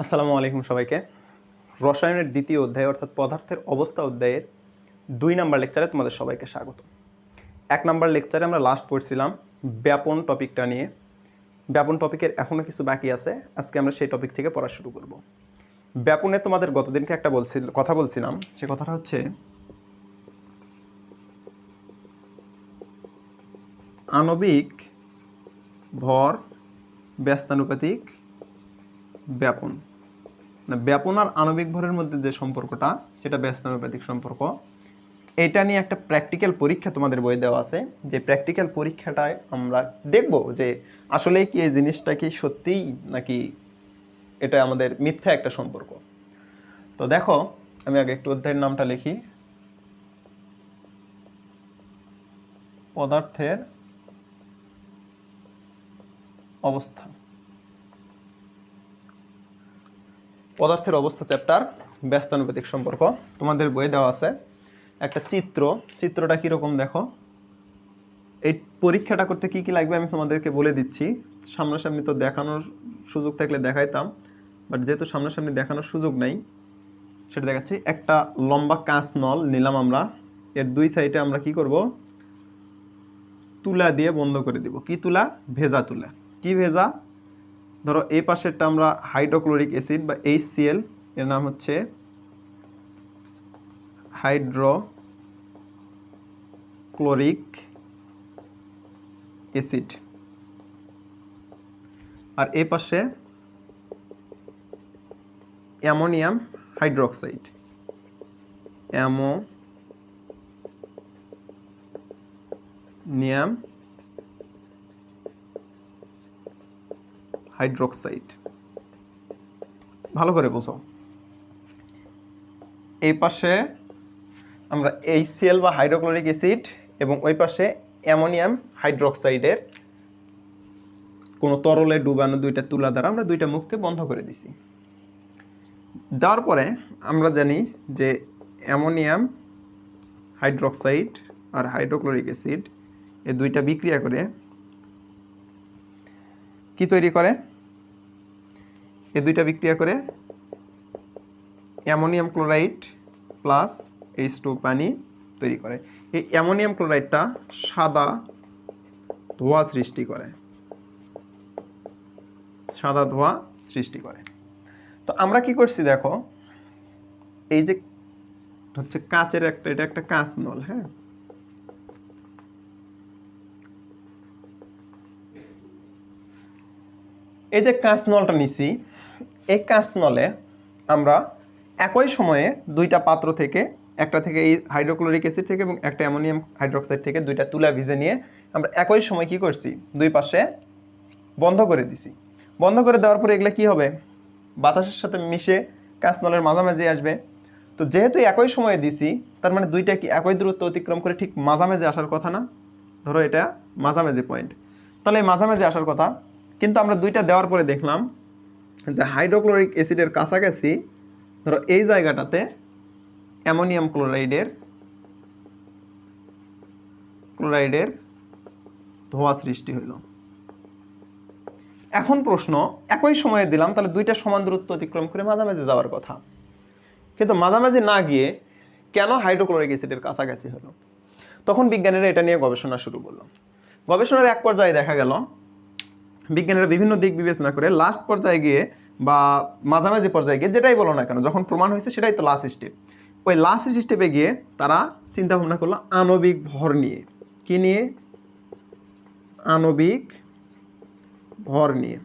আসসালামু আলাইকুম সবাইকে। রসায়নের দ্বিতীয় অধ্যায় অর্থাৎ পদার্থের অবস্থা অধ্যায়ের ২ নাম্বার লেকচারে তোমাদের সবাইকে স্বাগত। ১ নাম্বার লেকচারে আমরা লাস্ট পড়ছিলাম ব্যাপন টপিকটা নিয়ে। ব্যাপন টপিকের এখনও কিছু বাকি আছে, আজকে আমরা সেই টপিক থেকে পড়া শুরু করব। ব্যাপনে তোমাদের গতদিনকে একটা কথা বলছিলাম, সে কথাটা হচ্ছে আণবিক ভর ব্যস্তানুপাতিক ব্যাপন। ব্যাপন আর আণবিক ভরের মধ্যে যে সম্পর্কটা সেটা ব্যস্তানুপাতিক সম্পর্ক। এটা নিয়ে একটা প্র্যাকটিক্যাল পরীক্ষা তোমাদের বই দেওয়া আছে, যে প্র্যাকটিক্যাল পরীক্ষাটায় আমরা দেখব যে আসলে কি এই জিনিসটা কি সত্যিই নাকি এটা আমাদের মিথ্যা একটা সম্পর্ক। তো দেখো, আমি আগে একটু অধ্যায়ের নামটা লিখি। পদার্থের অবস্থা। পদার্থের অবস্থা চ্যাপ্টার, ব্যস্তানুপাতিক সম্পর্ক। তোমাদের বইয়ে দেওয়া আছে একটা চিত্রটা কীরকম দেখো। এই পরীক্ষাটা করতে কি কি লাগবে আমি তোমাদেরকে বলে দিচ্ছি। সামনাসামনি তো দেখানোর সুযোগ থাকলে দেখাইতাম, বাট যেহেতু সামনাসামনি দেখানোর সুযোগ নেই সেটা দেখাচ্ছি। একটা লম্বা কাঁচ নল নিলাম আমরা, এর দুই সাইডে আমরা কি করব, তুলা দিয়ে বন্ধ করে দিব। কি তুলা? ভেজা তুলা। কি ভেজা? ধরো এই পাশেরটা আমরা হাইড্রোক্লোরিক অ্যাসিড বা HCl, এর নাম হচ্ছে হাইড্রোক্লোরিক অ্যাসিড, আর এই পাশে অ্যামোনিয়াম হাইড্রোক্সাইড। অ্যামোনিয়াম হাইড্রোক্সাইড, ভালো করে বোঝো। এই পাশে আমরা HCl বা হাইড্রোক্লোরিক অ্যাসিড এবং ওই পাশে অ্যামোনিয়াম হাইড্রোক্সাইডের কোনো তরলে ডুবানো দুইটা তুলা দ্বারা আমরা দুইটা মুখকে বন্ধ করে দিছি। দেওয়ার পরে আমরা জানি যে অ্যামোনিয়াম হাইড্রোক্সাইড আর হাইড্রোক্লোরিক অ্যাসিড এই দুইটা বিক্রিয়া করে কি তৈরি করে? এই দুইটা বিক্রিয়া করে অ্যামোনিয়াম ক্লোরাইড প্লাস H2 পানি তৈরি করে। এই অ্যামোনিয়াম ক্লোরাইডটা সাদা ধোঁয়া সৃষ্টি করে, সাদা ধোঁয়া সৃষ্টি করে। তো আমরা কি করছি দেখো, এই যে হচ্ছে কাচের এটা একটা কাঁচ নল, হ্যাঁ, এই যে কাঁচ নলটা নিছি, এই কাঁচ নলে আমরা একই সময়ে দুইটা পাত্র থেকে, একটা থেকে এই হাইড্রোক্লোরিক অ্যাসিড থেকে এবং একটা অ্যামোনিয়াম হাইড্রোক্সাইড থেকে দুইটা তুলা ভিজে নিয়ে আমরা একই সময় কি করছি, দুই পাশে বন্ধ করে দিছি। বন্ধ করে দেওয়ার পরে এগুলো কি হবে, বাতাসের সাথে মিশে কাঁচ নলের মাঝামাঝি আসবে। তো যেহেতু একই সময়ে দিছি, তার মানে দুইটা কি একই দূরত্ব অতিক্রম করে ঠিক মাঝামাঝি আসার কথা না? ধরো এটা মাঝামাঝি পয়েন্ট, তাহলে এই মাঝামাঝি আসার কথা। কিন্তু আমরা দুইটা দেওয়ার পরে দেখলাম যে হাইড্রোক্লোরিক অ্যাসিডের কাছাকাছি ধরো এই জায়গাটাতে অ্যামোনিয়াম ক্লোরাইডের ধোঁয়া সৃষ্টি হইল। এখন প্রশ্ন, একই সময়ে দিলাম, তাহলে দুইটা সমান দূরত্ব অতিক্রম করে মাঝামাঝি যাওয়ার কথা, কিন্তু মাঝামাঝি না গিয়ে কেন হাইড্রোক্লোরিক অ্যাসিডের কাছাকাছি হলো? তখন বিজ্ঞানীরা এটা নিয়ে গবেষণা শুরু করলো। গবেষণার এক পর্যায়ে দেখা গেল বিজ্ঞানীরা বিভিন্ন দিক বিবেচনা করে লাস্ট পর্যায়ে গিয়ে বা মাঝামাঝি পর্যায়ে গিয়ে, যেটাই বলো না কেন, যখন প্রমাণ হয়েছে সেটাই তো লাস্ট স্টেপ, ওই লাস্ট স্টেপে গিয়ে তারা চিন্তা ভাবনা করলো আণবিক ভর নিয়ে। কি নিয়ে? আণবিক ভর নিয়ে।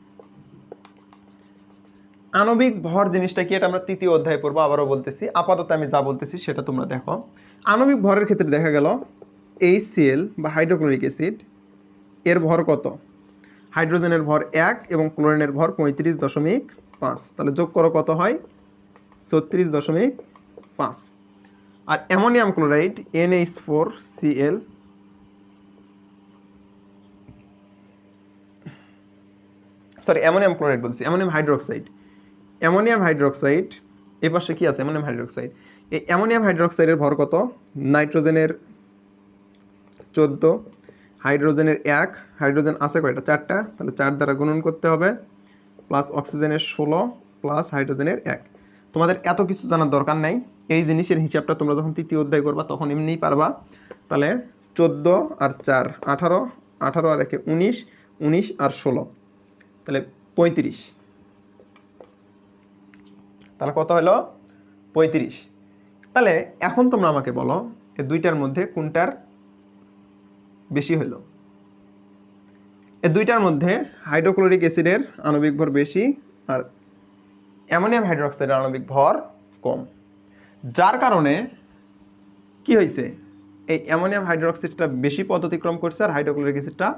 আণবিক ভর জিনিসটা কি এটা আমরা তৃতীয় অধ্যায়ে পড়বো, আবারও বলতেছি, আপাতত আমি যা বলতেছি সেটা তোমরা দেখো। আণবিক ভরের ক্ষেত্রে দেখা গেল HCl বা হাইড্রোক্লোরিক অ্যাসিড এর ভর কত? হাইড্রোজেনের ভর 1 এবং ক্লোরিনের ভর 35.5, তাহলে যোগ করো কত হয়? 36.5। আর ammonium chloride NH4Cl, sorry ammonium chloride বলছি, অ্যামোনিয়াম হাইড্রোক্সাইড এ পাশে কি আছে? Ammonium hydroxide. এই অ্যামোনিয়াম হাইড্রোক্সাইডের ভর কত? নাইট্রোজেনের 14, হাইড্রোজেনের 1, হাইড্রোজেন আছে কয়টা? 4টা, তাহলে 4 দ্বারা গুণন করতে হবে, প্লাস অক্সিজেনের 16 প্লাস হাইড্রোজেনের 1। তোমাদের এত কিছু জানার দরকার নাই, এই জিনিসের হিসাবটা তোমরা যখন তৃতীয় অধ্যায় করবা তখন এমনিই পারবা। তাহলে 14 আর 4 18, 18 আর 1 19, 19 আর 16 তাহলে 35। তাহলে কত হলো? 35। তাহলে এখন তোমরা আমাকে বলো এই দুইটার মধ্যে কোনটার বেশি হলো? এই দুইটার মধ্যে হাইড্রোক্লোরিক অ্যাসিডের আণবিক ভর বেশি আর অ্যামোনিয়াম হাইড্রোক্সাইডের আণবিক ভর কম, যার কারণে কি হয়েছে, এই অ্যামোনিয়াম হাইড্রোক্সাইডটা বেশি পথ অতিক্রম করছে আর হাইড্রোক্লোরিক অ্যাসিডটা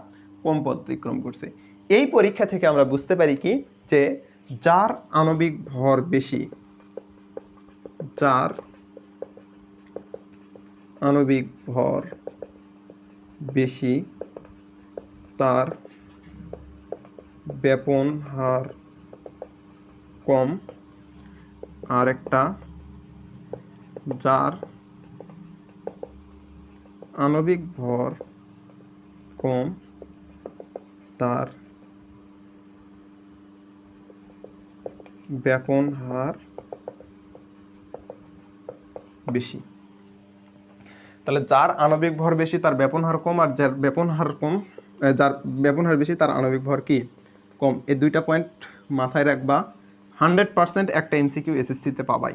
কম পথ অতিক্রম করছে। এই পরীক্ষা থেকে আমরা বুঝতে পারি কি, যে যার আণবিক ভর বেশি, যার আণবিক ভর বেশি তার ব্যাপন হার কম, আর একটা যার আণবিক ভর কম তার ব্যাপন হার বেশি। তাহলে যার আণবিক ভর বেশি তার ব্যাপন হার কম, আর যার ব্যাপন হার কম, যার ব্যাপন হার বেশি তার আণবিক ভর কি কম। এই দুইটা পয়েন্ট মাথায় রাখবা। 100% একটা এমসিকিউ এসএসসিতে পাবাই,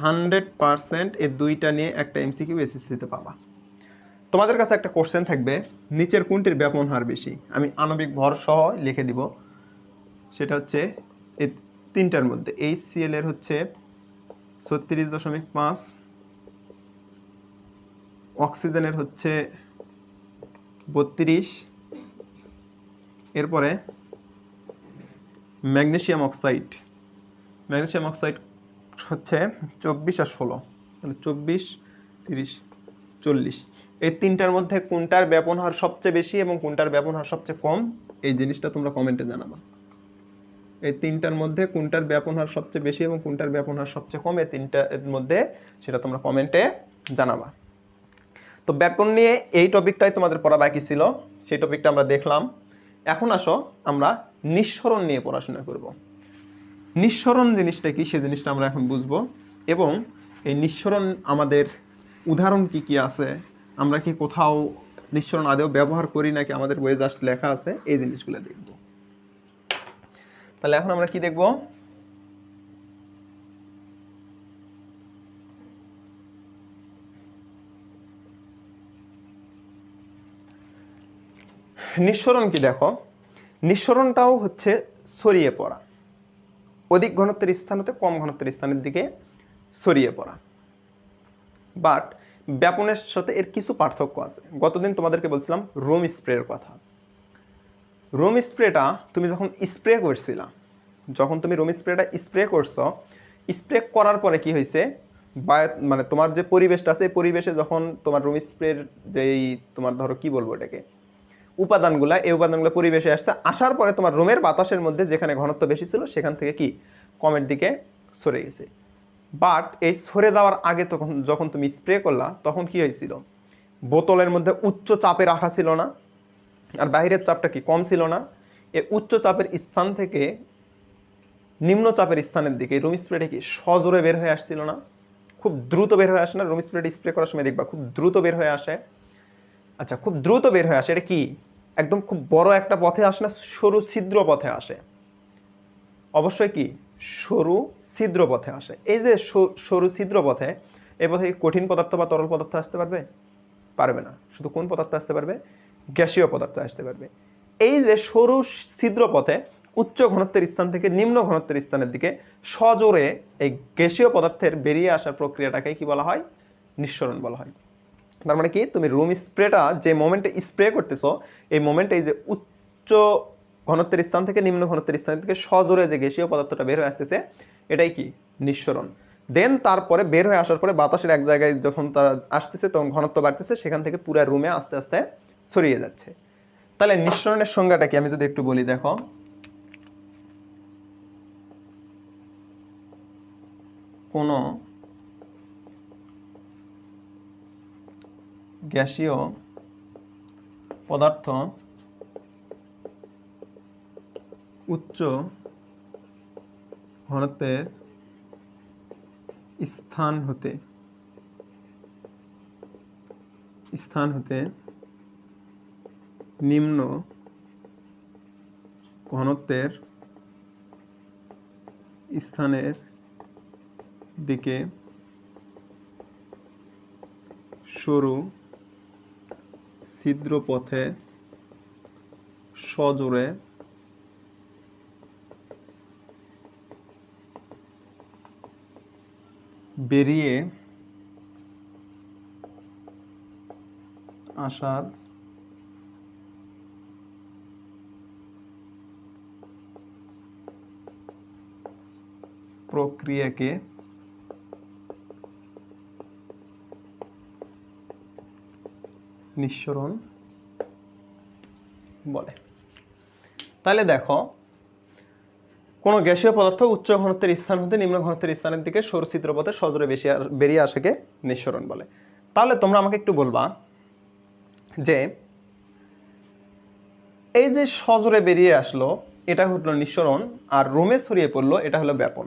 100% এই দুইটা নিয়ে একটা এমসিকিউ এসএসসিতে পাবা। তোমাদের কাছে একটা কোশ্চেন থাকবে, নিচের কোনটির ব্যাপন হার বেশি? আমি আণবিক ভর সহ লিখে দিব। সেটা হচ্ছে এই তিনটার মধ্যে HCl এর হচ্ছে 36.5, অক্সিজেনের হচ্ছে 32, এরপরে ম্যাগনেসিয়াম অক্সাইড হচ্ছে 24 আর 16, তাহলে 24, 30, 40। এই তিনটার মধ্যে কোনটার ব্যাপন হার সবচেয়ে বেশি এবং কোনটার ব্যাপন হার সবচেয়ে কম, এই জিনিসটা তোমরা কমেন্টে জানাবা। এই তিনটার মধ্যে কোনটার ব্যাপন হার সবচেয়ে বেশি এবং কোনটার ব্যাপন হার সবচেয়ে কম, এই তিনটার মধ্যে সেটা তোমরা কমেন্টে জানাবা। তো ব্যাপন নিয়ে এই টপিকটাই তোমাদের পড়া বাকি ছিল, সেই টপিকটা আমরা দেখলাম। এখন আসো আমরা নিঃসরণ নিয়ে পড়াশোনা করব। নিঃসরণ জিনিসটা কি সে জিনিসটা আমরা এখন বুঝবো, এবং এই নিঃসরণ আমাদের উদাহরণ কি কি আছে, আমরা কি কোথাও নিঃসরণ আদৌ ব্যবহার করি নাকি আমাদের বইয়ে জাস্ট লেখা আছে, এই জিনিসগুলো দেখব। তাহলে এখন আমরা কি দেখব? নিঃসরণ কি দেখো, নিঃসরণটাও হচ্ছে ছড়িয়ে পড়া, অধিক ঘনত্বের স্থান হতে কম ঘনত্বের স্থানের দিকে ছড়িয়ে পড়া। বাট ব্যাপনের সাথে এর কিছু পার্থক্য আছে। গতদিন তোমাদেরকে বলছিলাম রুম স্প্রের কথা। রুম স্প্রেটা তুমি যখন স্প্রে করছিলা, যখন তুমি রুম স্প্রেটা স্প্রে করছো, স্প্রে করার পরে কি হয়েছে, মানে তোমার যে পরিবেশটা আছে এই পরিবেশে যখন তোমার রুম স্প্রের যেই তোমার ধরো কি বলবো এটাকে উপাদানগুলা, এই উপাদানগুলো পরিবেশে আসছে, আসার পরে তোমার রুমের বাতাসের মধ্যে যেখানে ঘনত্ব বেশি ছিল সেখান থেকে কি কমের দিকে সরে গেছে। বাট এই সরে যাওয়ার আগে তখন যখন তুমি স্প্রে করলা তখন কি হয়েছিল, বোতলের মধ্যে উচ্চ চাপে রাখা ছিল না, আর বাইরের চাপটা কি কম ছিল না। এই উচ্চ চাপের স্থান থেকে নিম্ন চাপের স্থানের দিকে রুম স্প্রেটা কি সজোরে বের হয়ে আসছিল না, খুব দ্রুত বের হয়ে আসে না? রুম স্প্রেটা স্প্রে করার সময় দেখবা খুব দ্রুত বের হয়ে আসে। আচ্ছা, খুব দ্রুত বের হয়ে আসে, এটা কি একদম খুব বড় একটা পথে আসে না, সরু ছিদ্র পথে আসে? অবশ্যই কি সরু ছিদ্র পথে আসে। এই যে সরু ছিদ্র পথে, এই পথে কঠিন পদার্থ বা তরল পদার্থ আসতে পারবে? পারবে না। শুধু কোন পদার্থ আসতে পারবে? গ্যাসীয় পদার্থ আসতে পারবে। এই যে সরু ছিদ্র পথে উচ্চ ঘনত্বের স্থান থেকে নিম্ন ঘনত্বের স্থানের দিকে সজোরে এই গ্যাসীয় পদার্থের বেরিয়ে আসার প্রক্রিয়াটাকে কি বলা হয়? নিঃসরণ বলা হয়। তার মানে কি, তুমি রুম স্প্রেটা যে মোমেন্টে স্প্রে করতেছো, এই মোমেন্টে এই যে উচ্চ ঘনত্বের স্থান থেকে নিম্ন ঘনত্বের স্থান থেকে সজোরে যে গ্যাসীয় পদার্থটা বের হয়ে আসতেছে, এটাই কি নিঃসরণ। দেন তারপরে বের হয়ে আসার পরে বাতাসের এক জায়গায় যখন তা আসতেছে তখন ঘনত্ব বাড়তেছে, সেখান থেকে পুরো রুমে আস্তে আস্তে ছড়িয়ে যাচ্ছে। তাহলে নিঃসরণের সংজ্ঞাটা কি আমি যদি একটু বলি, দেখো কোন গ্যাসীয় পদার্থ উচ্চ ঘনত্বের স্থান হতে নিম্ন ঘনত্বের স্থানের দিকে সরু ছিদ্র পথে সজোরে বেরিয়ে আসার প্রক্রিয়াকে নিঃসরণ বলে। তাহলে দেখো, কোন গ্যাসীয় পদার্থ উচ্চ ঘনত্বের স্থান হতে নিম্ন ঘনত্বের স্থানের দিকে সরু ছিদ্র পথে সজোরে বেরিয়ে আসাকে নিঃসরণ বলে। তাহলে তোমরা আমাকে একটু বলবা যে এই যে সজোরে বেরিয়ে আসলো এটা হলো নিঃসরণ, আর রোমে ছড়িয়ে পড়লো এটা হলো ব্যাপন।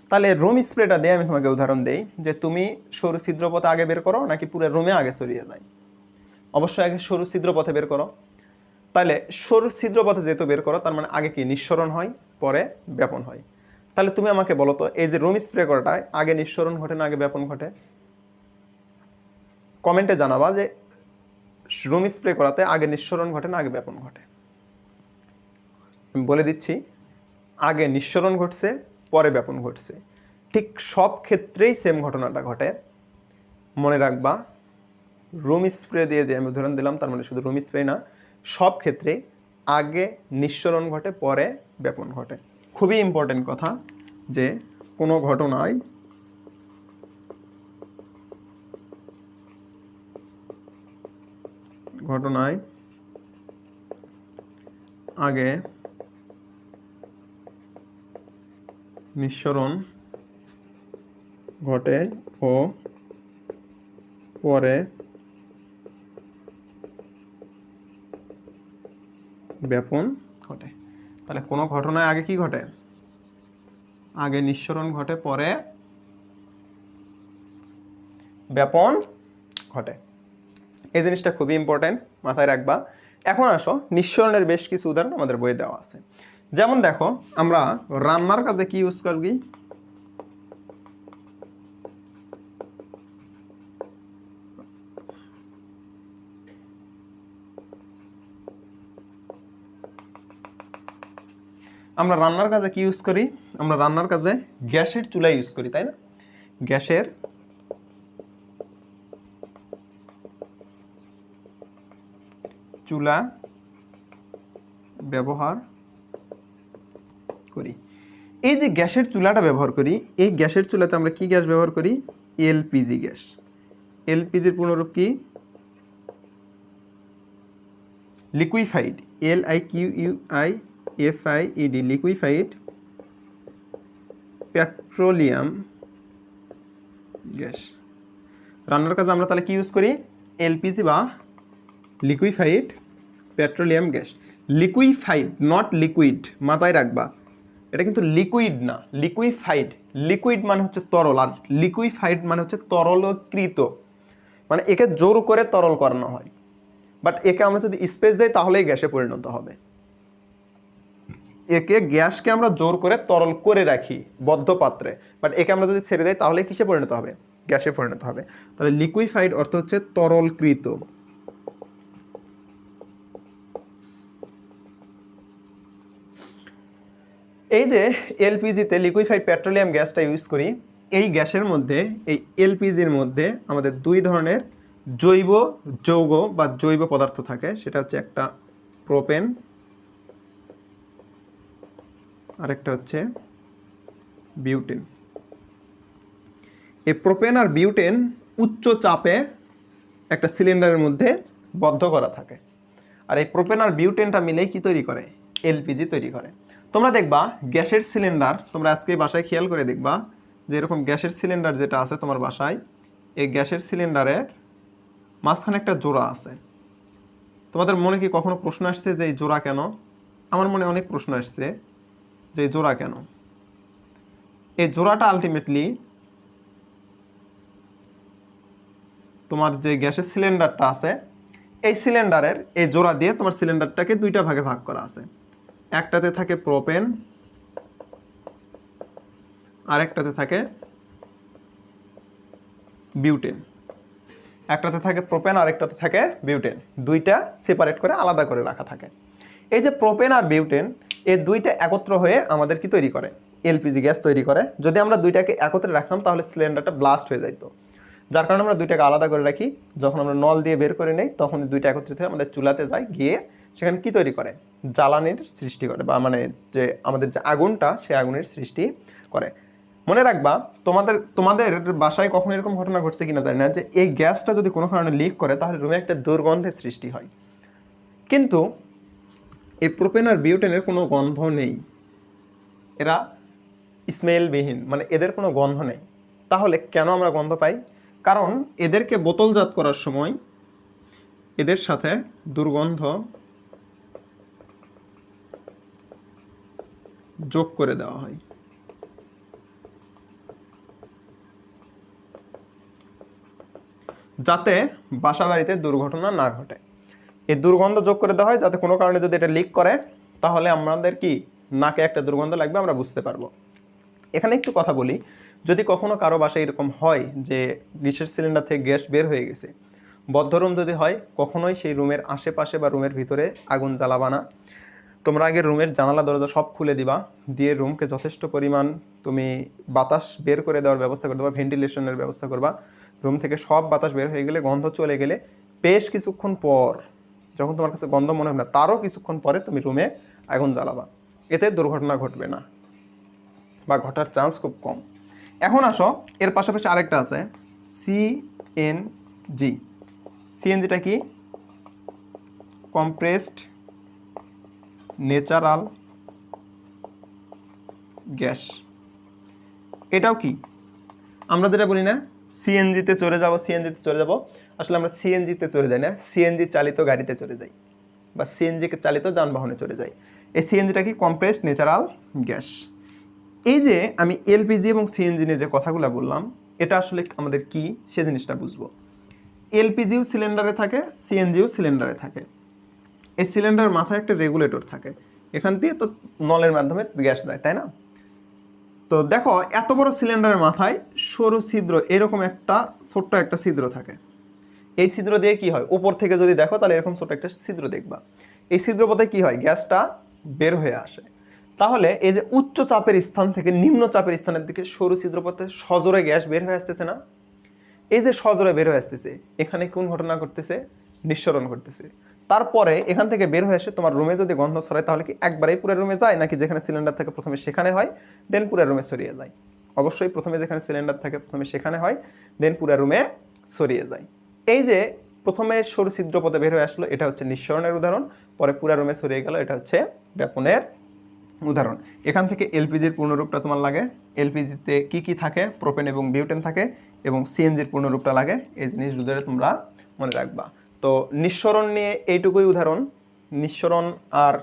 তাহলে রোম স্প্রেটা দিয়ে আমি তোমাকে উদাহরণ দেই যে তুমি সরু ছিদ্র পথে আগে বের করো নাকি পুরো রোমে আগে ছড়িয়ে যায়। অবশ্যই আগে সরু ছিদ্র পথে বের করো। তাহলে সরু ছিদ্র পথে যেহেতু বের করো তার মানে আগে কি নিঃসরণ হয়, পরে ব্যাপন হয়। তাহলে তুমি আমাকে বলো তো, এই যে রোম স্প্রে করাটায় আগে নিঃসরণ ঘটে না আগে ব্যাপন ঘটে? কমেন্টে জানাবা যে রোম স্প্রে করাতে আগে নিঃসরণ ঘটে না আগে ব্যাপন ঘটে। আমি বলে দিচ্ছি, আগে নিঃসরণ ঘটছে পরে ব্যাপন ঘটছে। ঠিক সব ক্ষেত্রেই সেম ঘটনাটা ঘটে। মনে রাখবা, রুম স্প্রে দিয়ে যে আমি উদাহরণ দিলাম তার মানে শুধু রুম স্প্রে না, সব ক্ষেত্রে আগে নিঃসরণ ঘটে পরে ব্যাপন ঘটে। খুবই ইম্পর্টেন্ট কথা যে কোনো ঘটনায় আগে নিঃসরণ ঘটে ও পরে ব্যাপন ঘটে। তাহলে কোনো ঘটনায় আগে কি ঘটে? আগে নিঃসরণ ঘটে পরে ব্যাপন ঘটে। এই জিনিসটা খুবই ইম্পর্টেন্ট, মাথায় রাখবা। এখন আসো, নিঃসরণের বেশ কিছু উদাহরণ আমাদের বইয়ে দেওয়া আছে। যেমন দেখো, আমরা রান্নার কাজে কি ইউজ করি? আমরা রান্নার কাজে কি ইউজ করি? আমরা রান্নার কাজে গ্যাসের চুলা ইউজ করি, তাই না? গ্যাসের চুলা ব্যবহার করি। এই যে গ্যাসের চুলাটা ব্যবহার করি, এই গ্যাসের চুলাতে আমরা কি গ্যাস ব্যবহার করি? LPG gas. এলপিজির পূর্ণরূপ কি? Liquefied, LIQUIFIED, liquefied petroleum gas. রান্নার কাজে আমরা তাহলে কি ইউজ করি? এলপিজি বা liquefied petroleum gas. Liquefied, not liquid, মাথায় রাখবা। এটা কিন্তু লিকুইড না, লিকুইফাইড। লিকুইড মানে হচ্ছে তরল, আর লিকুইফাইড মানে হচ্ছে তরলকৃত, মানে একে জোর করে তরল করানো হয়। বাট একে আমরা যদি স্পেস দেই তাহলেই গ্যাসে পরিণত হবে। গ্যাসকে আমরা জোর করে তরল করে রাখি বদ্ধ পাত্রে, বাট একে আমরা যদি ছেড়ে দেই তাহলে কিসে পরিণত হবে? গ্যাসে পরিণত হবে। তাহলে লিকুইফাইড অর্থ হচ্ছে তরলকৃত। এই যে এলপিজিতে লিকুইফাইড পেট্রোলিয়াম গ্যাসটা ইউজ করি, এই গ্যাসের মধ্যে, এই এলপিজির মধ্যে আমাদের দুই ধরনের জৈব যৌগ বা জৈব পদার্থ থাকে। সেটা হচ্ছে একটা প্রোপেন, আরেকটা হচ্ছে বিউটেন। এই প্রোপেন আর বিউটেন উচ্চ চাপে একটা সিলিন্ডারের মধ্যে বদ্ধ করা থাকে, আর এই প্রোপেন আর বিউটেনটা মিলেই কি তৈরি করে? এলপিজি তৈরি করে। তোমরা দেখবা গ্যাসের সিলিন্ডার, তোমরা আজকে বাসায় খেয়াল করে দেখবা যে এরকম গ্যাসের সিলিন্ডার যেটা আছে তোমার বাসায়, এই গ্যাসের সিলিন্ডারের মাঝখানে একটা জোড়া আছে। তোমাদের মনে কি কখনো প্রশ্ন আসছে যে এই জোড়া কেন? আমার মনে অনেক প্রশ্ন আসছে যে এই জোড়া কেন। এই জোড়াটা আলটিমেটলি তোমার যে গ্যাসের সিলিন্ডারটা আছে এই সিলিন্ডারের এই জোড়া দিয়ে তোমার সিলিন্ডারটাকে দুইটা ভাগে ভাগ করা আছে। একটাতে থাকে প্রোপেন, আর একটাতে থাকে বিউটেন। একটাতে থাকে প্রোপেন আর একটাতে থাকে বিউটেন, দুইটা সেপারেট করে আলাদা করে রাখা থাকে। এই যে প্রোপেন আর বিউটেন এই দুইটা একত্র হয়ে আমাদের কি তৈরি করে? এলপিজি গ্যাস তৈরি করে। যদি আমরা দুইটাকে একত্রে রাখতাম তাহলে সিলিন্ডারটা ব্লাস্ট হয়ে যাইতো, যার কারণে আমরা দুইটাকে আলাদা করে রাখি। যখন আমরা নল দিয়ে বের করে নেই তখন দুইটা একত্রিত হয়ে আমাদের চুলাতে যায়, গিয়ে সেখানে কি তৈরি করে? জ্বালানির সৃষ্টি করে, বা মানে যে আমাদের যে আগুনটা সেই আগুনের সৃষ্টি করে। মনে রাখবা, তোমাদের বাসায় কখনো এরকম ঘটনা ঘটছে কিনা জানি না, যে এই গ্যাসটা যদি কোনো কারণে লিক করে তাহলে রুমে একটা দুর্গন্ধের সৃষ্টি হয়। কিন্তু এই প্রোপেন আর বিউটেনের কোনো গন্ধ নেই, এরা স্মেলবিহীন, মানে এদের কোনো গন্ধ নেই। তাহলে কেন আমরা গন্ধ পাই? কারণ এদেরকে বোতলজাত করার সময় এদের সাথে দুর্গন্ধ যোগ করে দেওয়া হয়। যাতে বাসা বাড়িতে দুর্ঘটনা না ঘটে। এই দুর্গন্ধ যোগ করে দেওয়া হয় যাতে কোনো কারণে যদি এটা লিক করে তাহলে আমাদের কি নাকে একটা দুর্গন্ধ লাগবে, আমরা বুঝতে পারবো। এখানে একটু কথা বলি, যদি কখনো কারো বাসায় এরকম হয় যে গ্যাসের সিলিন্ডার থেকে গ্যাস বের হয়ে গেছে, বদ্ধ রুম যদি হয়, কখনোই সেই রুমের আশেপাশে বা রুমের ভিতরে আগুন জ্বালাবা না। তোমরা আগে রুমের জানালা দরজা সব খুলে দিবা, দিয়ে রুমকে যথেষ্ট পরিমাণ তুমি বাতাস বের করে দেওয়ার ব্যবস্থা করে দেবা, ভেন্টিলেশনের ব্যবস্থা করবা। রুম থেকে সব বাতাস বের হয়ে গেলে, গন্ধ চলে গেলে, বেশ কিছুক্ষণ পর যখন তোমার কাছে গন্ধ মনে হবে না, তারও কিছুক্ষণ পরে তুমি রুমে আগুন জ্বালাবা। এতে দুর্ঘটনা ঘটবে না বা ঘটার চান্স খুব কম। এখন আসো, এর পাশাপাশি আরেকটা আছে সিএনজি। সিএনজিটা কি? Compressed natural gas. এটাও কি? আমরা যেটা বলি না সিএনজিতে চলে যাব, সিএনজিতে চলে যাব, আসলে আমরা সিএনজিতে চলে যাই না, সিএনজি চালিত গাড়িতে চলে যাই বা সিএনজি চালিত যানবাহনে চলে যাই। এই সিএনজিটা কি? Compressed natural gas. এই যে আমি এলপিজি এবং সিএনজি নিয়ে যে কথাগুলো বললাম, এটা আসলে আমাদের কি সে জিনিসটা বুঝবো। এলপিজিও সিলিন্ডারে থাকে, সিএনজিও সিলিন্ডারে থাকে। এই সিলিন্ডারের মাথায় একটা রেগুলেটর থাকে, এখান দিয়ে তো নলের মাধ্যমে গ্যাস দেয়, তাই না? তো দেখো, এত বড় সিলিন্ডারের মাথায় সরু ছিদ্র, এরকম একটা ছোট্ট একটা ছিদ্র থাকে। এই ছিদ্র দিয়ে কি হয়? উপর থেকে যদি দেখো তাহলে এরকম ছোট একটা ছিদ্র দেখবা। এই ছিদ্র পথে কি হয়? গ্যাসটা বের হয়ে আসে। তাহলে এই যে উচ্চ চাপের স্থান থেকে নিম্ন চাপের স্থানের দিকে সরু ছিদ্র পথে সজোরে গ্যাস বের হয়ে আসতেছে না? এই যে সজোরে বের হয়ে আসতেছে, এখানে কোন ঘটনা ঘটতেছে? নিঃসরণ ঘটতেছে। তারপরে এখান থেকে বের হয়ে এসে তোমার রুমে যদি গন্ধ ছড়ায় তাহলে কি একবারেই পুরো রুমে যায়, নাকি যেখানে সিলিন্ডার থাকে প্রথমে সেখানে হয় দেন পুরো রুমে ছড়িয়ে যায়? অবশ্যই প্রথমে যেখানে সিলিন্ডার থাকে প্রথমে সেখানে হয়, দেন পুরো রুমে ছড়িয়ে যায়। এই যে প্রথমে সরু ছিদ্র পথে বের হয়ে আসলো, এটা হচ্ছে নিঃসরণের উদাহরণ। পরে পুরো রুমে ছড়িয়ে গেল, এটা হচ্ছে ব্যাপনের উদাহরণ। এখান থেকে এলপিজির পূর্ণরূপটা তোমার লাগে। এলপিজিতে কি কি থাকে? প্রোপেন এবং বিউটেন থাকে, এবং সিএনজির পূর্ণরূপটা লাগে। এই জিনিস দুটোরে তোমরা মনে রাখবা। তো নিঃসরণ নিয়ে এইটুকুই উদাহরণ। নিঃসরণ আর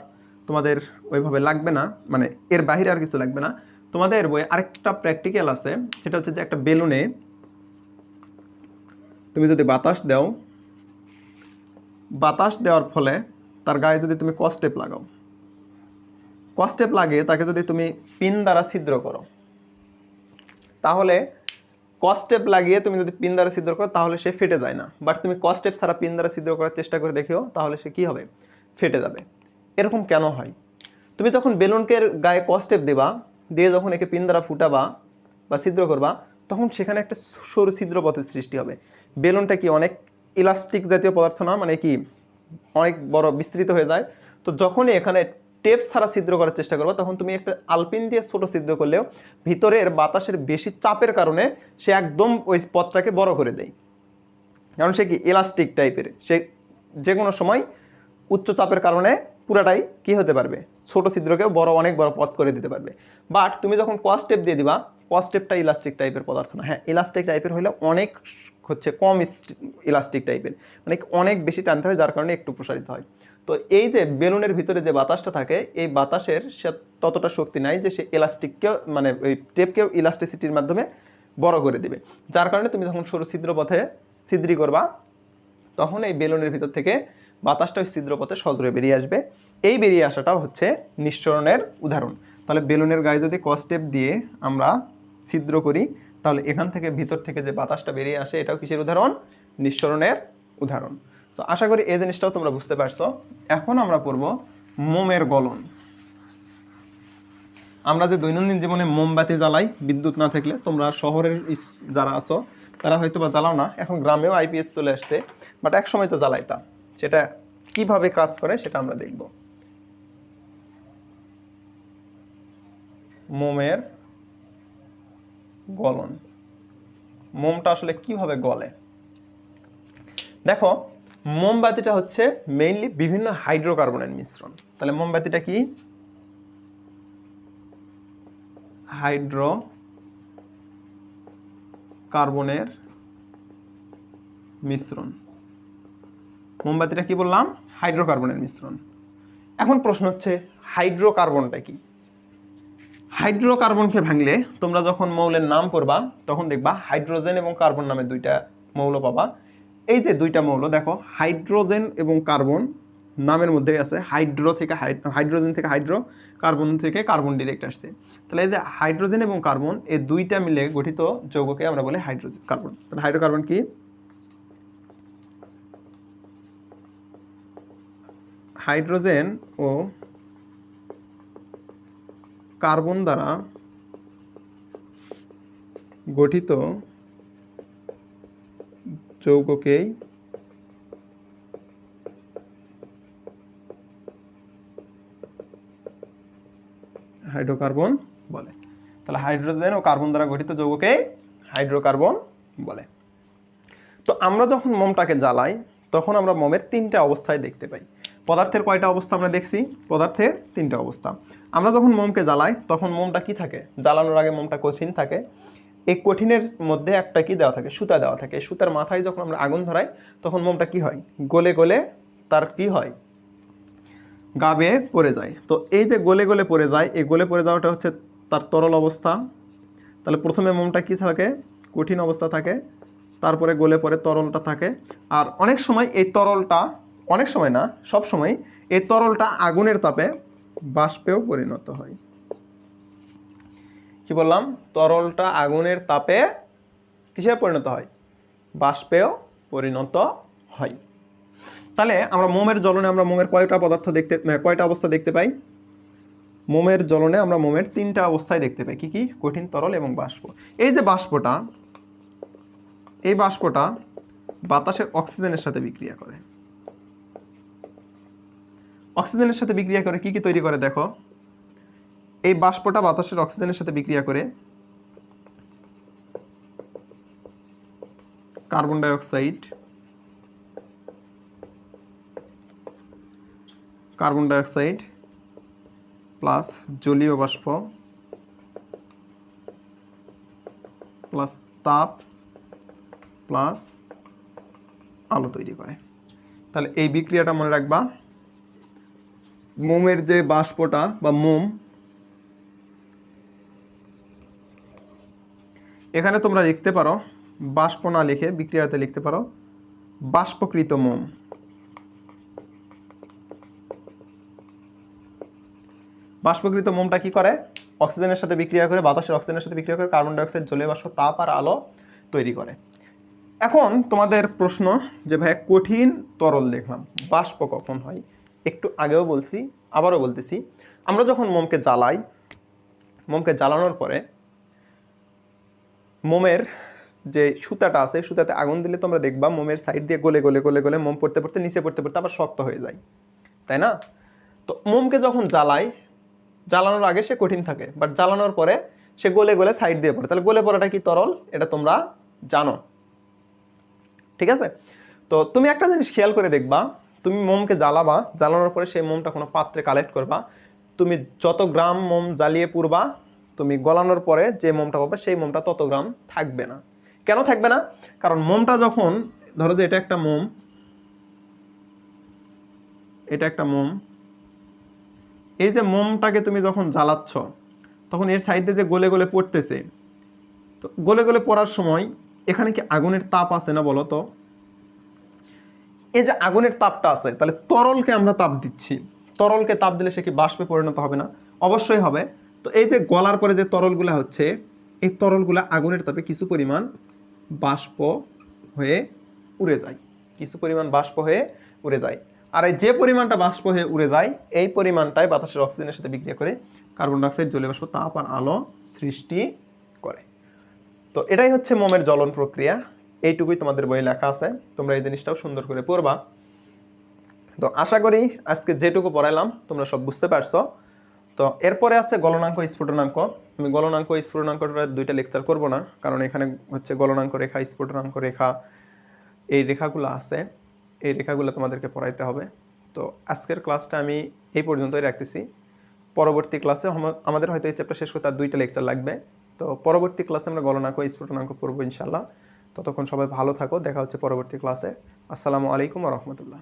তোমাদের ওইভাবে লাগবে না, মানে এর বাহিরে আর কিছু লাগবে না। তোমাদের বইয়ে আরেকটা প্র্যাকটিক্যাল আছে, সেটা হচ্ছে যে একটা বেলুনে তুমি যদি বাতাস দাও, বাতাস দেওয়ার ফলে তার গায়ে যদি তুমি কস্টেপ লাগাও, কস্টেপ লাগিয়ে তাকে যদি তুমি পিন দ্বারা ছিদ্র করো, তাহলে কস্টেপ লাগিয়ে তুমি যদি পিন দ্বারা ছিদ্র করো তাহলে সে ফেটে যায় না। বাট তুমি কস্টেপ ছাড়া পিন দ্বারা ছিদ্র করার চেষ্টা করে দেখিও, তাহলে সে কি হবে? ফেটে যাবে। এরকম কেন হয়? তুমি যখন বেলুনকে গায়ে কস্টেপ দেবা, দিয়ে যখন একে পিন দ্বারা ফুটাবা বা ছিদ্র করবা, তখন সেখানে একটা সরু ছিদ্র পথের সৃষ্টি হবে। বেলুনটা কি অনেক ইলাস্টিক জাতীয় পদার্থ না, মানে কি অনেক বড় বিস্তৃত হয়ে যায়। তো যখনই এখানে টেপ ছাড়া ছিদ্র করার চেষ্টা করবো, তখন তুমি একটা আলপিন দিয়ে ছোট ছিদ্র করলেও ভিতরের বাতাসের বেশি চাপের কারণে সে একদম ওই পথটাকে বড় করে দেয়। কারণ সে কি ইলাস্টিক টাইপের, সে যে কোনো সময় উচ্চ চাপের কারণে পুরাটাই কি হতে পারবে? ছোট ছিদ্রকেও বড়, অনেক বড় পথ করে দিতে পারবে। বাট তুমি যখন কস্টেপ দিয়ে দিবা, কস্টেপটা ইলাস্টিক টাইপের পদার্থ না। হ্যাঁ, ইলাস্টিক টাইপের হলে অনেক হচ্ছে কম ইলাস্টিক টাইপের, মানে অনেক বেশি টানতে হয়, যার কারণে একটু প্রসারিত হয়। তো এই যে বেলুনের ভিতরে যে বাতাসটা থাকে এই বাতাসের সে ততটা শক্তি নাই যে সে ইলাস্টিককেও মানে ওই টেপকেও ইলাস্টিসিটির মাধ্যমে বড় করে দিবে, যার কারণে তুমি যখন সরু ছিদ্রপথে ছিদ্রি করবা তখন এই বেলুনের ভিতর থেকে বাতাসটা ওই ছিদ্রপথে সজোরে বেরিয়ে আসবে। এই বেরিয়ে আসাটাও হচ্ছে নিঃসরণের উদাহরণ। তাহলে বেলুনের গায়ে যদি কস্টেপ দিয়ে আমরা ছিদ্র করি তাহলে এখান থেকে ভিতর থেকে যে বাতাসটা বেরিয়ে আসে এটাও কিসের উদাহরণ? নিঃসরণের উদাহরণ। তো আশা করি এই জিনিসটাও তোমরা বুঝতে পারছো। এখন আমরা পড়ব মোমের গলন। আমরা যে দৈনন্দিন জীবনে মোমবাতি জ্বালাই বিদ্যুৎ না থাকলে, তোমরা শহরের যারা আছো তারা হয়তো বা জ্বালাও না, এখন গ্রামেও আইপিএস চলে আসছে, বাট এক সময় তো জ্বালাইতাম। সেটা কিভাবে কাজ করে সেটা আমরা দেখব। মোমের গলন, মোমটা আসলে কিভাবে গলে। দেখো, মোমবাতিটা হচ্ছে মেইনলি বিভিন্ন হাইড্রোকার্বনের মিশ্রণ। তাহলে মোমবাতিটা কি? হাইড্রোকার্বনের মিশ্রণ। মোমবাতিটা কি বললাম? হাইড্রোকার্বনের মিশ্রণ। এখন প্রশ্ন হচ্ছে হাইড্রোকার্বনটা কি? হাইড্রোকার্বনকে ভাঙলে তোমরা যখন মৌলের নাম পড়বা তখন দেখবা হাইড্রোজেন এবং কার্বন নামে দুইটা মৌল পাবা। এই যে দুইটা মৌল দেখো, হাইড্রোজেন এবং কার্বন নামের মধ্যে আছে হাইড্রো থেকে হাইড্রোজেন থেকে হাইড্রো, কার্বন থেকে কার্বন ডিরেক্ট আসছে। তাহলে এই যে হাইড্রোজেন এবং কার্বন এই দুইটা মিলে গঠিত যৌগকে আমরা বলি হাইড্রোজেন কার্বন। তাহলে হাইড্রোকার্বন কি? হাইড্রোজেন ও কার্বন দ্বারা গঠিত যৌগকেই হাইড্রোকার্বন বলে। তাহলে হাইড্রোজেন ও কার্বন দ্বারা গঠিত যৌগকে হাইড্রোকার্বন বলে। তো আমরা যখন মোমটাকে জ্বালাই তখন আমরা মোমের তিনটা অবস্থায় দেখতে পাই। পদার্থের কয়টা অবস্থা আমরা দেখছি? পদার্থের তিনটা অবস্থা। আমরা যখন মোমকে জ্বালাই তখন মোমটা কি থাকে? জ্বালানোর আগে মোমটা কঠিন থাকে। এই কঠিনের মধ্যে একটা কি দেওয়া থাকে? সুতা দেওয়া থাকে। সুতার মাথায় যখন আমরা আগুন ধরাই তখন মোমটা কি হয়? গলে গলে তার কি হয়? গা বেয়ে পড়ে যায়। তো এই যে গলে গলে পড়ে যায়, এই গলে পড়ে যাওয়াটা হচ্ছে তার তরল অবস্থা। তাহলে প্রথমে মোমটা কি থাকে? কঠিন অবস্থা থাকে, তারপরে গলে পড়ে তরলটা থাকে। আর অনেক সময় এই তরলটা, অনেক সময় না সব সময়, এই তরলটা আগুনের তাপে বাষ্পেও পরিণত হয়। কি বললাম? তরলটা আগুনের তাপে কিসে পরিণত হয়? বাষ্পেও পরিণত হয়। তাহলে আমরা মোমের জ্বলনে আমরা মোমের কয়টা অবস্থা দেখতে পাই? মোমের জ্বলনে আমরা মোমের তিনটা অবস্থায় দেখতে পাই। কি কি? কঠিন, তরল এবং বাষ্প। এই যে বাষ্পটা, এই বাষ্পটা বাতাসের অক্সিজেনের সাথে বিক্রিয়া করে। অক্সিজেনের সাথে বিক্রিয়া করে কি কি তৈরি করে দেখো। এই বাষ্পটা বাতাসের অক্সিজেনের সাথে বিক্রিয়া করে কার্বন ডাই অক্সাইড, প্লাস জলীয় বাষ্প প্লাস তাপ প্লাস আলো তৈরি করে। তাহলে এই বিক্রিয়াটা মনে রাখবা। মোমের যে বাষ্পটা বা মোম, এখানে তোমরা লিখতে পারো, বাষ্প না লিখে বিক্রিয়াতে লিখতে পারো বাষ্পকৃত মোম। বাষ্পকৃত মোমটা কি করে? অক্সিজেনের সাথে বিক্রিয়া করে, বাতাসের অক্সিজেনের সাথে বিক্রিয়া করে কার্বন ডাই অক্সাইড, জলীয় বাষ্প, তাপ আর আলো তৈরি করে। এখন তোমাদের প্রশ্ন যে ভাই কঠিন তরল দেখলাম, বাষ্প কখন হয়? একটু আগেও বলছি, আবারও বলতেছি। আমরা যখন মোমকে জ্বালাই, মোমকে জ্বালানোর পরে মোমের যে সুতাটা আছে, সুতাতে আগুন দিলে তোমরা দেখবা মোমের সাইড দিয়ে গলে গলে গলে গলে মোম পড়তে পড়তে নিচে পড়তে পড়তে আবার শক্ত হয়ে যায়, তাই না? তো মোমকে যখন জ্বালাই, জ্বালানোর আগে সে কঠিন থাকে, বাট জ্বালানোর পরে সে গলে গলে সাইড দিয়ে পড়ে। তাহলে গলে পড়াটা কি? তরল। এটা তোমরা জানো, ঠিক আছে? তো তুমি একটা জিনিস খেয়াল করে দেখবা, তুমি মোমকে জ্বালাবা, জ্বালানোর পরে সেই মোমটা কোনো পাত্রে কালেক্ট করবা। তুমি যত গ্রাম মোম জ্বালিয়ে পুরবা, তুমি গলানোর পরে যে মোমটা পাবে সেই মোমটা তত গ্রাম থাকবে না। কেন থাকবে না? কারণ মোমটা যখন, ধরো যে এটা একটা মোম, এটা একটা মোম। এই যে মোমটাকে তুমি যখন জ্বালাচ্ছ তখন এর সাইডে যে গলে গলে পড়তেছে, তো গলে গলে পড়ার সময় এখানে কি আগুনের তাপ আছে না বলো তো? এই যে আগুনের তাপটা আছে, তাহলে তরলকে আমরা তাপ দিচ্ছি, তরলকে তাপ দিলে সে কি বাষ্পে পরিণত হবে না? অবশ্যই হবে। তো এই যে গলার পরে যে তরলগুলা হচ্ছে, এই তরলগুলা আগুনের তাপে কিছু পরিমাণ বাষ্প হয়ে উড়ে যায়, কিছু পরিমাণ বাষ্প হয়ে উড়ে যায়। আর এই যে পরিমাণটা বাষ্প হয়ে উড়ে যায়, এই পরিমাণটাই বাতাসের অক্সিজেনের সাথে বিক্রিয়া করে কার্বন ডাইঅক্সাইড, জলীয় বাষ্প, তাপ আর আলো সৃষ্টি করে। তো এটাই হচ্ছে মোমের জ্বলন প্রক্রিয়া। এইটুকুই তোমাদের বইয়ে লেখা আছে, তোমরা এই জিনিসটাও সুন্দর করে পড়বা। তো আশা করি আজকে যেটুকু পড়াইলাম তোমরা সব বুঝতে পারছো। তো এরপরে আছে গলনাঙ্ক, স্ফুটনাঙ্ক। আমি গলনাঙ্ক স্ফুটনাঙ্কটা দুইটা লেকচার করব না, কারণ এখানে হচ্ছে গলনাঙ্ক রেখা, স্ফুটনাঙ্ক রেখা, এই রেখাগুলো আছে, এই রেখাগুলো তোমাদেরকে পড়াইতে হবে। তো আজকের ক্লাসটা আমি এই পর্যন্তই রাখতেছি। পরবর্তী ক্লাসে আমাদের হয়তো এই চ্যাপ্টার শেষ করতে আর দুইটা লেকচার লাগবে। তো পরবর্তী ক্লাসে আমরা গলনাঙ্ক স্ফুটনাঙ্ক পড়বো ইনশাল্লাহ। ততক্ষণ সবাই ভালো থাকো, দেখা হচ্ছে পরবর্তী ক্লাসে। আসসালামু আলাইকুম ওয়া রাহমাতুল্লাহ।